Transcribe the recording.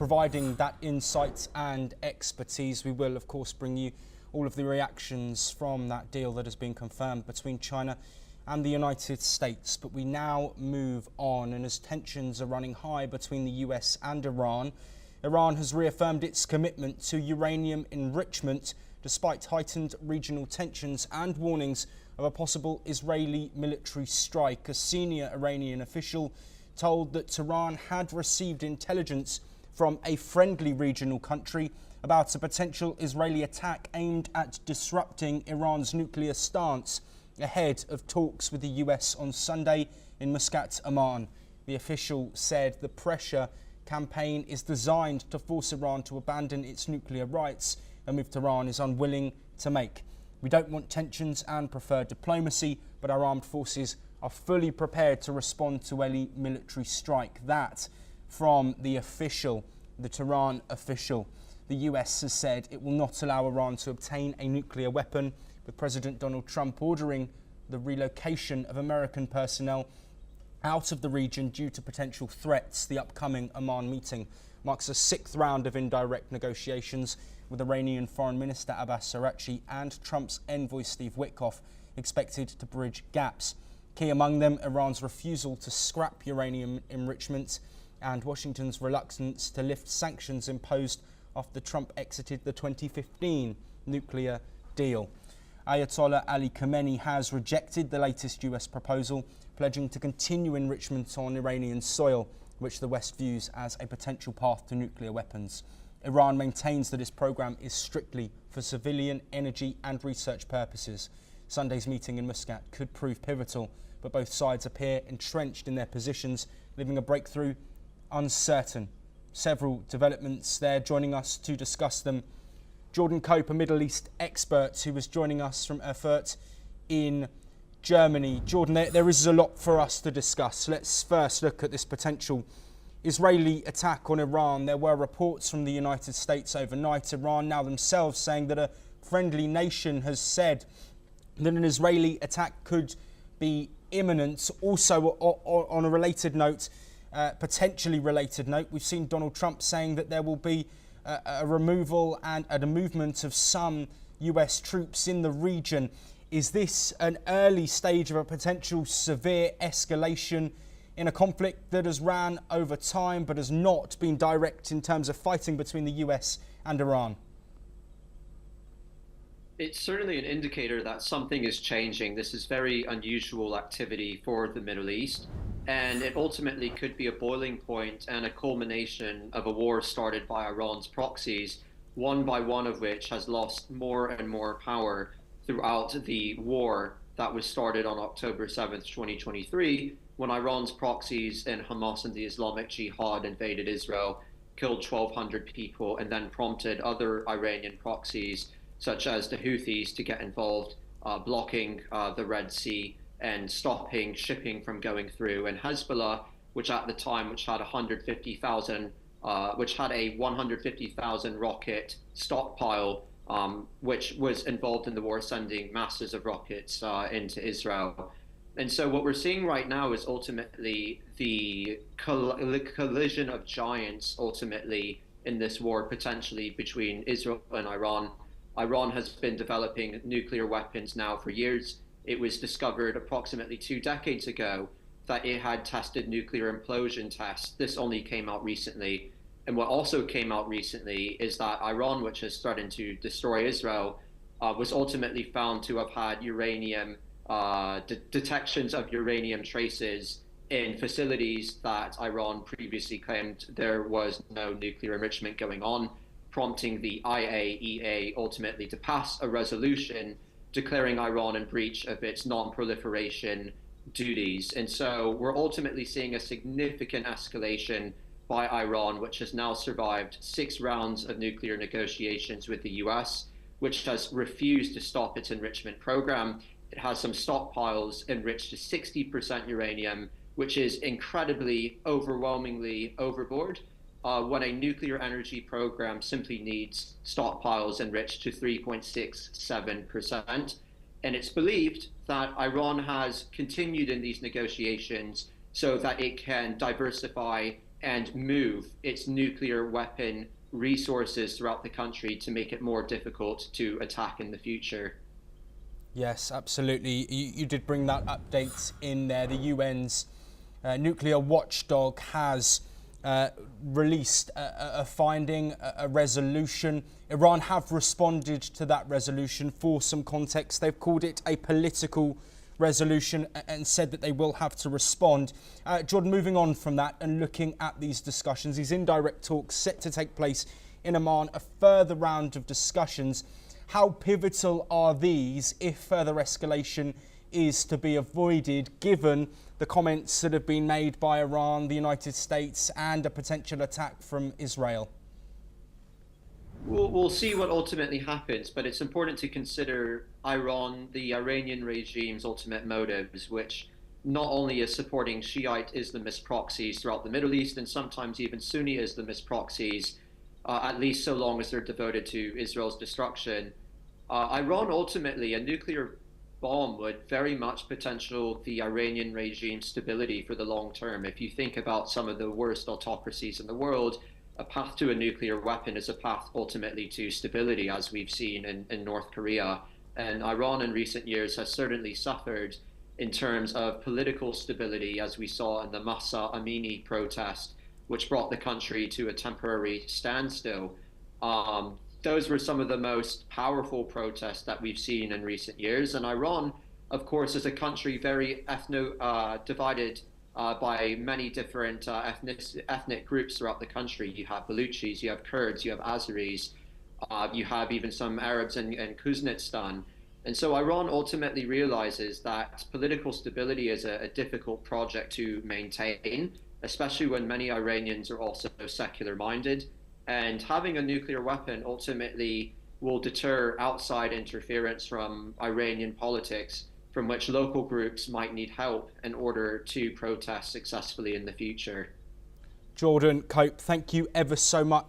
providing that insight and expertise. We will, of course, bring you all of the reactions from that deal that has been confirmed between China and the United States. But we now move on, and as tensions are running high between the US and Iran, Iran has reaffirmed its commitment to uranium enrichment despite heightened regional tensions and warnings of a possible Israeli military strike. A senior Iranian official told that Tehran had received intelligence from a friendly regional country about a potential Israeli attack aimed at disrupting Iran's nuclear stance ahead of talks with the US on Sunday in Muscat, Oman. The official said the pressure campaign is designed to force Iran to abandon its nuclear rights, a move Tehran is unwilling to make. We don't want tensions and prefer diplomacy, but our armed forces are fully prepared to respond to any military strike. That from the official, the Tehran official. The US has said it will not allow Iran to obtain a nuclear weapon, with President Donald Trump ordering the relocation of American personnel out of the region due to potential threats. The upcoming Oman meeting marks a sixth round of indirect negotiations with Iranian Foreign Minister Abbas Araghchi and Trump's envoy Steve Witkoff expected to bridge gaps. Key among them, Iran's refusal to scrap uranium enrichment and Washington's reluctance to lift sanctions imposed after Trump exited the 2015 nuclear deal. Ayatollah Ali Khamenei has rejected the latest US proposal, pledging to continue enrichment on Iranian soil, which the West views as a potential path to nuclear weapons. Iran maintains that its program is strictly for civilian, energy and research purposes. Sunday's meeting in Muscat could prove pivotal, but both sides appear entrenched in their positions, leaving a breakthrough uncertain. Several developments there. Joining us to discuss them, Jordan Cope, a Middle East expert who was joining us from Erfurt in Germany. Jordan, there is a lot for us to discuss. Let's first look at this potential Israeli attack on Iran. There were reports from the United States overnight. Iran now themselves saying that a friendly nation has said that an Israeli attack could be imminent. Also, on a related note, potentially related note, we've seen Donald Trump saying that there will be a removal and a movement of some US troops in the region. Is this an early stage of a potential severe escalation in a conflict that has ran over time but has not been direct in terms of fighting between the US and Iran? It's certainly an indicator that something is changing. This is very unusual activity for the Middle East, and it ultimately could be a boiling point and a culmination of a war started by Iran's proxies, one by one of which has lost more and more power throughout the war that was started on October 7th, 2023, when Iran's proxies and Hamas and the Islamic Jihad invaded Israel, killed 1,200 people, and then prompted other Iranian proxies, such as the Houthis, to get involved, blocking the Red Sea and stopping shipping from going through. And Hezbollah, which at the time, which had a 150,000 rocket stockpile, which was involved in the war, sending masses of rockets into Israel. And so what we're seeing right now is ultimately the collision of giants, ultimately, in this war, potentially between Israel and Iran. Iran has been developing nuclear weapons now for years. It was discovered approximately 2 decades ago that it had tested nuclear implosion tests. This only came out recently. And what also came out recently is that Iran, which is threatened to destroy Israel, was ultimately found to have had uranium detections of uranium traces in facilities that Iran previously claimed there was no nuclear enrichment going on, prompting the IAEA ultimately to pass a resolution declaring Iran in breach of its non-proliferation duties. And so we're ultimately seeing a significant escalation by Iran, which has now survived 6 rounds of nuclear negotiations with the US, which has refused to stop its enrichment program. It has some stockpiles enriched to 60% uranium, which is incredibly, overwhelmingly overboard, when a nuclear energy program simply needs stockpiles enriched to 3.67%. And it's believed that Iran has continued in these negotiations so that it can diversify and move its nuclear weapon resources throughout the country to make it more difficult to attack in the future. Yes, absolutely. You did bring that update in there. The UN's nuclear watchdog has released a finding, a resolution. Iran have responded to that resolution. For some context, they've called it a political resolution and said that they will have to respond. Jordan, moving on from that and looking at these discussions, these indirect talks set to take place in Oman, a further round of discussions. How pivotal are these if further escalation is to be avoided, given the comments that have been made by Iran, the United States, and a potential attack from Israel? We'll see what ultimately happens, but it's important to consider the Iranian regime's ultimate motives, which not only is supporting Shiite Islamist proxies throughout the Middle East and sometimes even Sunni Islamist proxies, at least so long as they're devoted to Israel's destruction. Iran ultimately, a nuclear bomb would very much potential the Iranian regime's stability for the long term. If you think about some of the worst autocracies in the world, a path to a nuclear weapon is a path ultimately to stability, as we've seen in North Korea. And Iran in recent years has certainly suffered in terms of political stability, as we saw in the Mahsa Amini protest, which brought the country to a temporary standstill. Those were some of the most powerful protests that we've seen in recent years. And Iran, of course, is a country very divided by many different ethnic groups throughout the country. You have Baluchis, you have Kurds, you have Azeris, you have even some Arabs in Kuznetstan. And so Iran ultimately realizes that political stability is a difficult project to maintain, especially when many Iranians are also secular-minded. And having a nuclear weapon ultimately will deter outside interference from Iranian politics, from which local groups might need help in order to protest successfully in the future. Jordan Cope, thank you ever so much